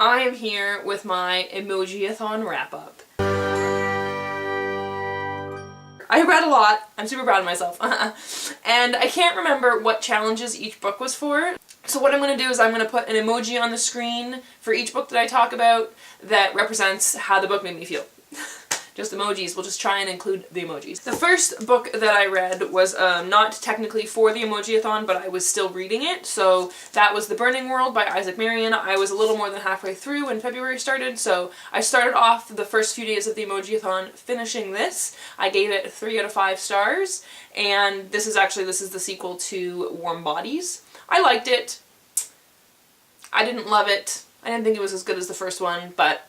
I am here with my Emoji-A-Thon Wrap Up. I read a lot. I'm super proud of myself. And I can't remember what challenges each book was for. So what I'm going to do is I'm going to put an emoji on the screen for each book that I talk about that represents how the book made me feel. Just emojis. We'll just try and include the emojis. The first book that I read was not technically for the Emoji-A-Thon, but I was still reading it. So that was The Burning World by Isaac Marion. I was a little more than halfway through when February started, so I started off the first few days of the Emoji-A-Thon finishing this. I gave it 3 out of 5 stars, and this is the sequel to Warm Bodies. I liked it. I didn't love it. I didn't think it was as good as the first one, but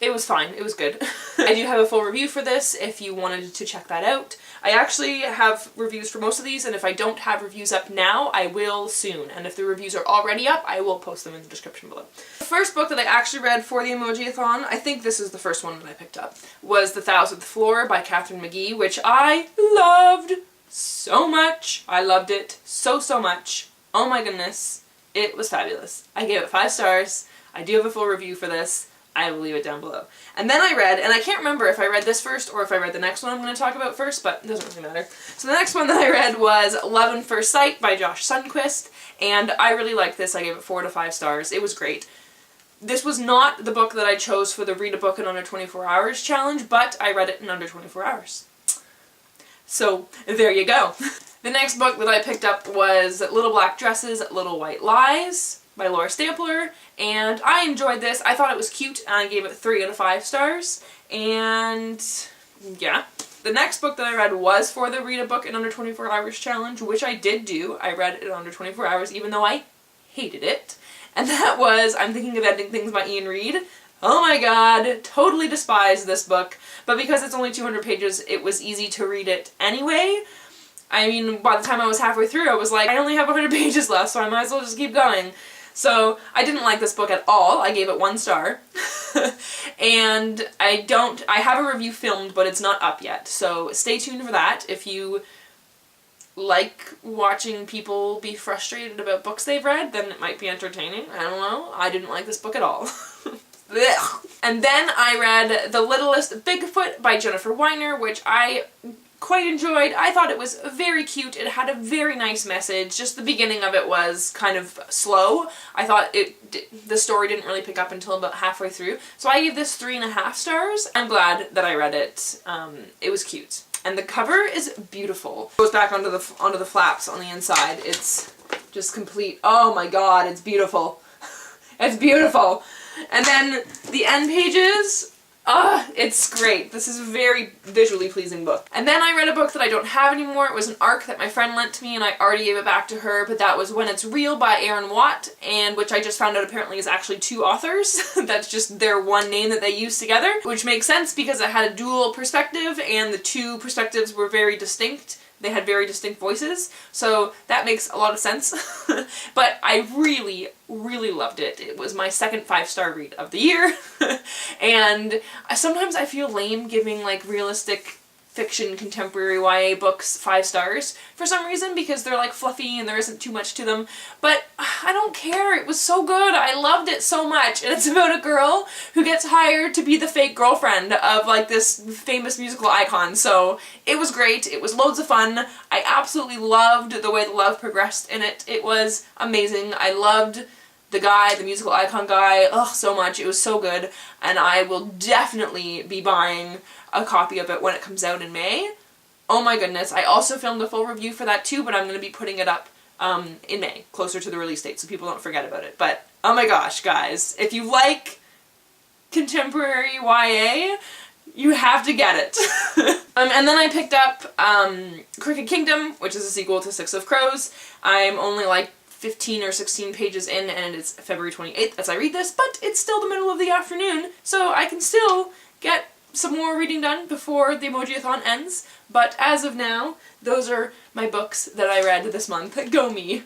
it was fine. It was good. I do have a full review for this if you wanted to check that out. I actually have reviews for most of these, and if I don't have reviews up now, I will soon. And if the reviews are already up, I will post them in the description below. The first book that I actually read for the Emoji-A-Thon, I think this is the first one that I picked up, was The 1000th Floor by Katharine McGee, which I loved so much. I loved it so much. Oh my goodness. It was fabulous. I gave it 5 stars. I do have a full review for this. I will leave it down below. And then I read, and I can't remember if I read this first or if I read the next one I'm going to talk about first, but it doesn't really matter. So the next one that I read was Love at First Sight by Josh Sundquist, and I really liked this. I gave it 4 to 5 stars. It was great. This was not the book that I chose for the Read a Book in Under 24 Hours challenge, but I read it in under 24 hours. So there you go. The next book that I picked up was Little Black Dresses, Little White Lies by Laura Stampler, and I enjoyed this. I thought it was cute, and I gave it 3 out of 5 stars, and yeah. The next book that I read was for the Read a Book in Under 24 Hours challenge, which I did do. I read it in under 24 hours, even though I hated it, and that was I'm Thinking of Ending Things by Ian Reid. Oh my god, totally despise this book, but because it's only 200 pages, it was easy to read it anyway. I mean, by the time I was halfway through, I was like, I only have 100 pages left, so I might as well just keep going. So I didn't like this book at all. I gave it 1 star. And I have a review filmed, but it's not up yet. So stay tuned for that. If you like watching people be frustrated about books they've read, then it might be entertaining. I don't know. I didn't like this book at all. And then I read The Littlest Bigfoot by Jennifer Weiner, which I quite enjoyed. I thought it was very cute. It had a very nice message. Just the beginning of it was kind of slow. I thought the story didn't really pick up until about halfway through. So I gave this 3.5 stars. I'm glad that I read it. It was cute. And the cover is beautiful. It goes back onto the flaps on the inside. It's just complete. Oh my god, it's beautiful. It's beautiful. And then the end pages, it's great. This is a very visually pleasing book. And then I read a book that I don't have anymore. It was an ARC that my friend lent to me, and I already gave it back to her, but that was When It's Real by Aaron Watt, and which I just found out apparently is actually 2 authors. That's just their one name that they use together, which makes sense because it had a dual perspective, and the 2 perspectives were very distinct. They had very distinct voices, so that makes a lot of sense. But I really, really loved it. It was my second 5-star read of the year. And sometimes I feel lame giving like realistic fiction contemporary YA books 5 stars for some reason, because they're like fluffy and there isn't too much to them, but I don't care. It was so good. I loved it so much, and it's about a girl who gets hired to be the fake girlfriend of like this famous musical icon, so it was great. It was loads of fun. I absolutely loved the way the love progressed in it. It was amazing. I loved the guy, the musical icon guy, so much. It was so good, and I will definitely be buying a copy of it when it comes out in May. Oh my goodness. I also filmed a full review for that too, but I'm going to be putting it up in May, closer to the release date, so people don't forget about it. But oh my gosh, guys, if you like contemporary YA, you have to get it. And then I picked up Chrissy Kingdom, which is a sequel to Six of Crows. I'm only like 15 or 16 pages in, and it's February 28th as I read this, but it's still the middle of the afternoon, so I can still get some more reading done before the Emoji-A-Thon ends. But as of now, those are my books that I read this month. Go me!